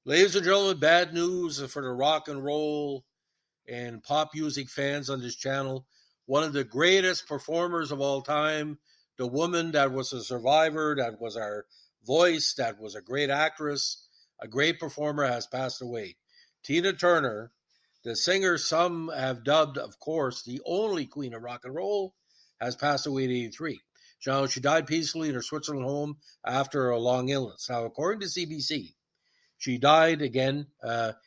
Ladies and gentlemen, bad news for the rock and roll and pop music fans on this channel. One of the greatest performers of all time, the woman that was a survivor, that was our voice, that was a great actress, a great performer, has passed away. Tina Turner, the singer some have dubbed, of course, the only queen of rock and roll, has passed away at 83. Now, she died peacefully in her Switzerland home after a long illness. Now, according to CBC, she died again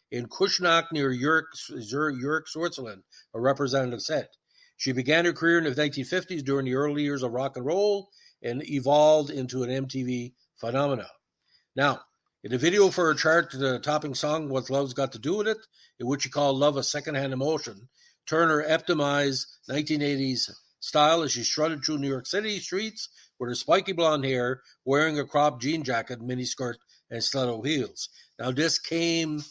in Kuschnack near Zurich, Switzerland, a representative said. She began her career in the 1950s during the early years of rock and roll and evolved into an MTV phenomenon. Now, in the video for her chart-topping song, What Love's Got to Do With It, in which she called Love a Secondhand Emotion, Turner epitomized 1980s style as she strutted through New York City streets with her spiky blonde hair, wearing a cropped jean jacket, miniskirt, and stiletto heels. Now, this came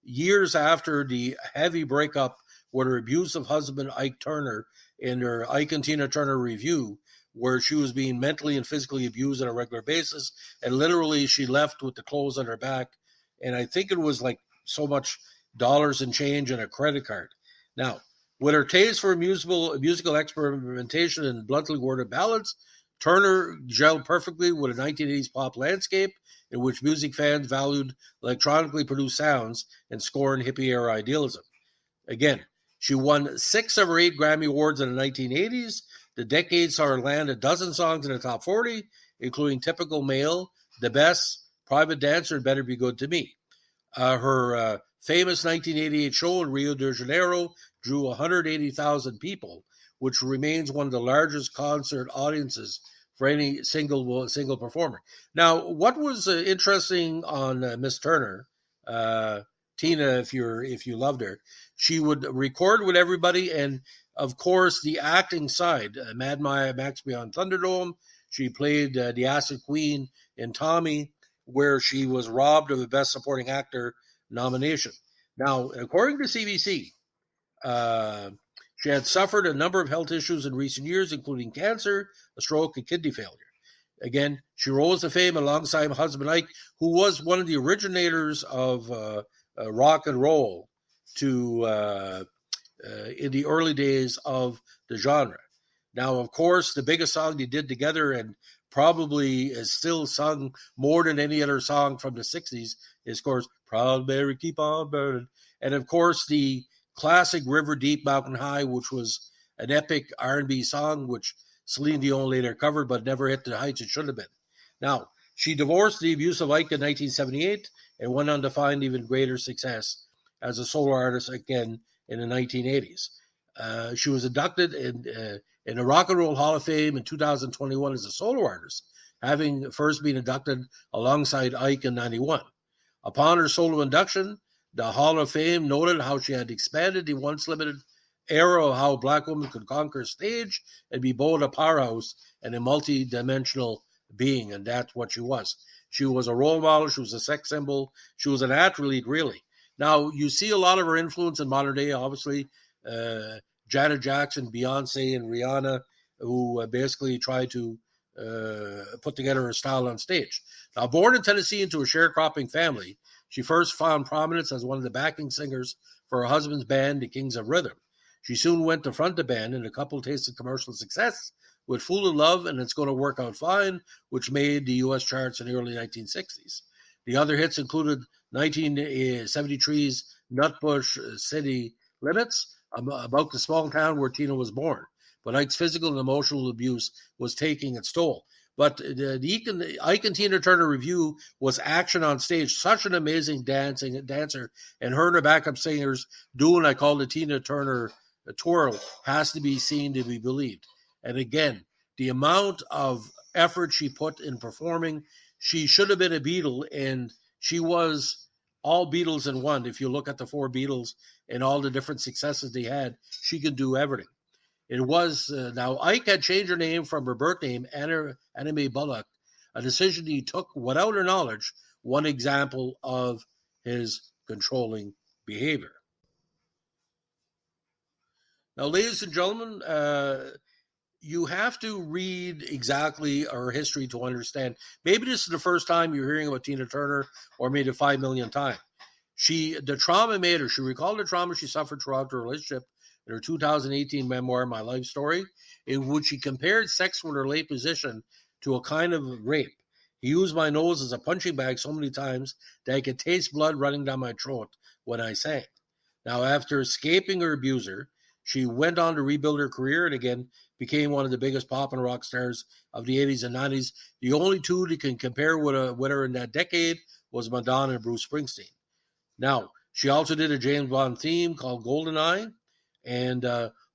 years after the heavy breakup with her abusive husband, Ike Turner, in her Ike and Tina Turner review, where she was being mentally and physically abused on a regular basis. And literally, she left with the clothes on her back. And I think it was like so much dollars and change and a credit card. Now, with her taste for musical experimentation and bluntly worded ballads, Turner gelled perfectly with a 1980s pop landscape in which music fans valued electronically produced sounds and scorned hippie-era idealism. Again, she won 6 of her 8 Grammy Awards in the 1980s. The decade saw her land a dozen songs in the top 40, including Typical Male, The Best, Private Dancer, and Better Be Good to Me. Her famous 1988 show in Rio de Janeiro drew 180,000 people, which remains one of the largest concert audiences for any single performer. Now, what was interesting on Miss Turner, Tina, if you loved her, she would record with everybody, and of course the acting side. Mad Max Beyond Thunderdome. She played the Acid Queen in Tommy, where she was robbed of the Best Supporting Actor nomination. Now, according to CBC, she had suffered a number of health issues in recent years, including cancer, a stroke, and kidney failure. Again, she rose to fame alongside husband Ike, who was one of the originators of rock and roll in the early days of the genre. Now, of course, the biggest song they did together, and probably is still sung more than any other song from the 60s, is, of course, Proud Mary Keep On Burning. And, of course, the classic River Deep Mountain High, which was an epic R&B song, which Celine Dion later covered, but never hit the heights it should have been. Now, she divorced the abusive Ike in 1978 and went on to find even greater success as a solo artist again in the 1980s. She was inducted in the Rock and Roll Hall of Fame in 2021 as a solo artist, having first been inducted alongside Ike in 91. Upon her solo induction, the Hall of Fame noted how she had expanded the once limited era of how a Black woman could conquer stage and be both a powerhouse and a multi-dimensional being, and that's what she was. She was a role model. She was a sex symbol. She was an athlete, really. Now, you see a lot of her influence in modern day, obviously, Janet Jackson, Beyonce, and Rihanna, who basically tried to put together her style on stage. Now, born in Tennessee into a sharecropping family, she first found prominence as one of the backing singers for her husband's band, the Kings of Rhythm. She soon went to front the band, and the couple tasted commercial success with Fool in Love and It's Gonna Work Out Fine, which made the U.S. charts in the early 1960s. The other hits included 1973's Nutbush City Limits, about the small town where Tina was born. But Ike's physical and emotional abuse was taking its toll. But the Ike and Tina Turner review was action on stage. Such an amazing dancer, and her and her backup singers doing, I call the Tina Turner twirl, has to be seen to be believed. And again, the amount of effort she put in performing, she should have been a Beatle, and she was all Beatles in one. If you look at the 4 Beatles and all the different successes they had, she could do everything. It was, now Ike had changed her name from her birth name, Anna Mae Bullock, a decision he took without her knowledge, one example of his controlling behavior. Now, ladies and gentlemen, you have to read exactly her history to understand. Maybe this is the first time you're hearing about Tina Turner, or maybe 5 million times. The trauma made her. She recalled the trauma she suffered throughout the relationship in her 2018 memoir, My Life Story, in which she compared sex with her late physician to a kind of rape. He used my nose as a punching bag so many times that I could taste blood running down my throat when I sang. Now, after escaping her abuser, she went on to rebuild her career and again became one of the biggest pop and rock stars of the 80s and 90s. The only two that can compare with her in that decade was Madonna and Bruce Springsteen. Now, she also did a James Bond theme called GoldenEye and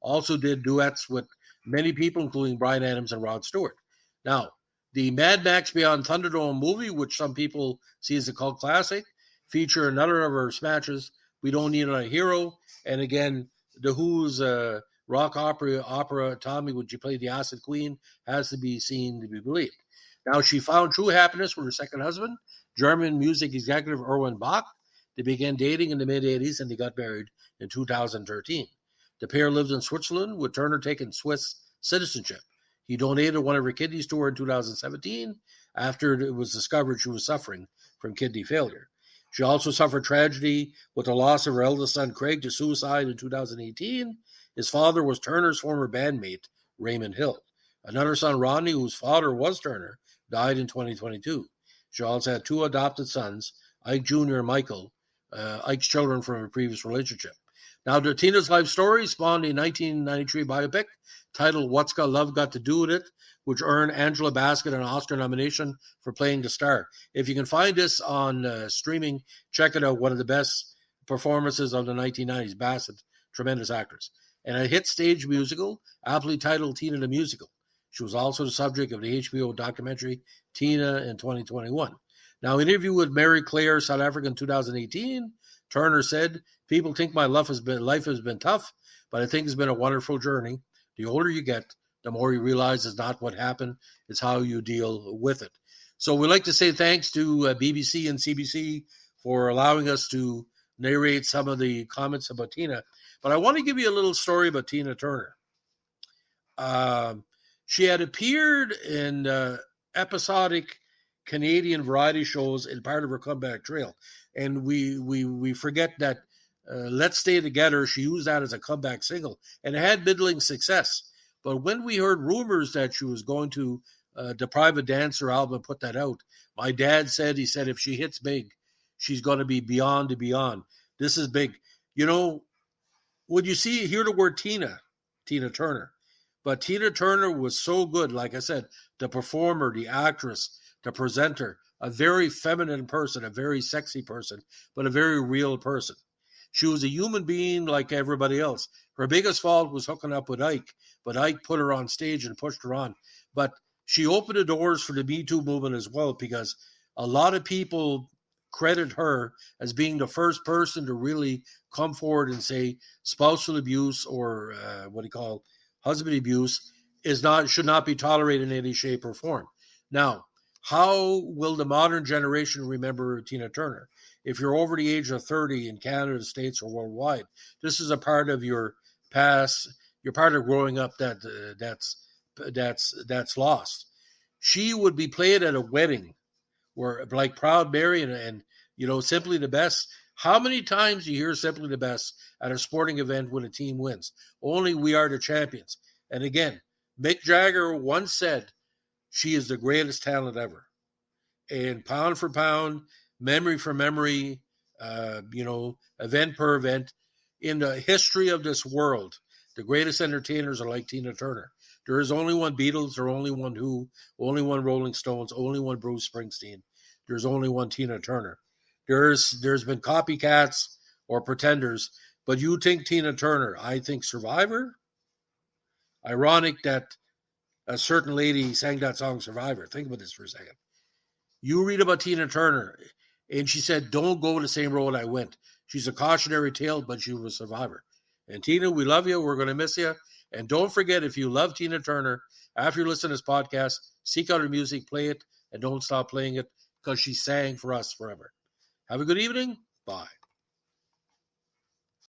also did duets with many people, including Bryan Adams and Rod Stewart. Now, the Mad Max Beyond Thunderdome movie, which some people see as a cult classic, feature another of her smashes, We Don't Need a Hero, and again, The Who's rock opera Tommy, would you play the Acid Queen, has to be seen to be believed. Now, she found true happiness with her second husband, German music executive Erwin Bach. They began dating in the mid-'80s and they got married in 2013. The pair lived in Switzerland, with Turner taking Swiss citizenship. He donated one of her kidneys to her in 2017 after it was discovered she was suffering from kidney failure. She also suffered tragedy with the loss of her eldest son, Craig, to suicide in 2018. His father was Turner's former bandmate, Raymond Hill. Another son, Rodney, whose father was Turner, died in 2022. She also had two adopted sons, Ike Jr. and Michael, Ike's children from a previous relationship. Now, Tina's life story spawned a 1993 biopic titled What's Got Love Got to Do With It, which earned Angela Bassett an Oscar nomination for playing the star. If you can find this on streaming, check it out. One of the best performances of the 1990s. Bassett, tremendous actress. And a hit stage musical, aptly titled Tina the Musical. She was also the subject of the HBO documentary Tina in 2021. Now, in an interview with Mary Claire, South Africa in 2018, Turner said, "People think my life has been tough, but I think it's been a wonderful journey. The older you get, the more you realize it's not what happened, it's how you deal with it." So we'd like to say thanks to BBC and CBC for allowing us to narrate some of the comments about Tina. But I want to give you a little story about Tina Turner. She had appeared in episodic Canadian variety shows in part of her comeback trail. And we forget that Let's Stay Together, she used that as a comeback single. And it had middling success. But when we heard rumors that she was going to Deprive a Dancer album and put that out, my dad said, he said, if she hits big, she's going to be beyond and beyond. This is big. You know, when you hear the word Tina Turner. But Tina Turner was so good, like I said, the performer, the actress, the presenter, a very feminine person, a very sexy person, but a very real person. She was a human being like everybody else. Her biggest fault was hooking up with Ike, but Ike put her on stage and pushed her on. But she opened the doors for the Me Too movement as well, because a lot of people credit her as being the first person to really come forward and say spousal abuse or husband abuse should not be tolerated in any shape or form. Now, how will the modern generation remember Tina Turner? If you're over the age of 30 in Canada, the States, or worldwide, this is a part of your past. You're part of growing up that's lost. She would be played at a wedding, where like Proud Mary and Simply the Best. How many times do you hear Simply the Best at a sporting event when a team wins? Only We Are the Champions. And again, Mick Jagger once said she is the greatest talent ever. And pound for pound, memory for memory, event per event, in the history of this world, the greatest entertainers are like Tina Turner. There is only one Beatles, there only one Who, only one Rolling Stones, only one Bruce Springsteen. There's only one Tina Turner. There's been copycats or pretenders, but you think Tina Turner, I think Survivor. Ironic that a certain lady sang that song Survivor. Think about this for a second. You read about Tina Turner, and she said, don't go the same road I went. She's a cautionary tale, but she was a survivor. And Tina, we love you. We're going to miss you. And don't forget, if you love Tina Turner, after you listen to this podcast, seek out her music, play it, and don't stop playing it, because she sang for us forever. Have a good evening. Bye.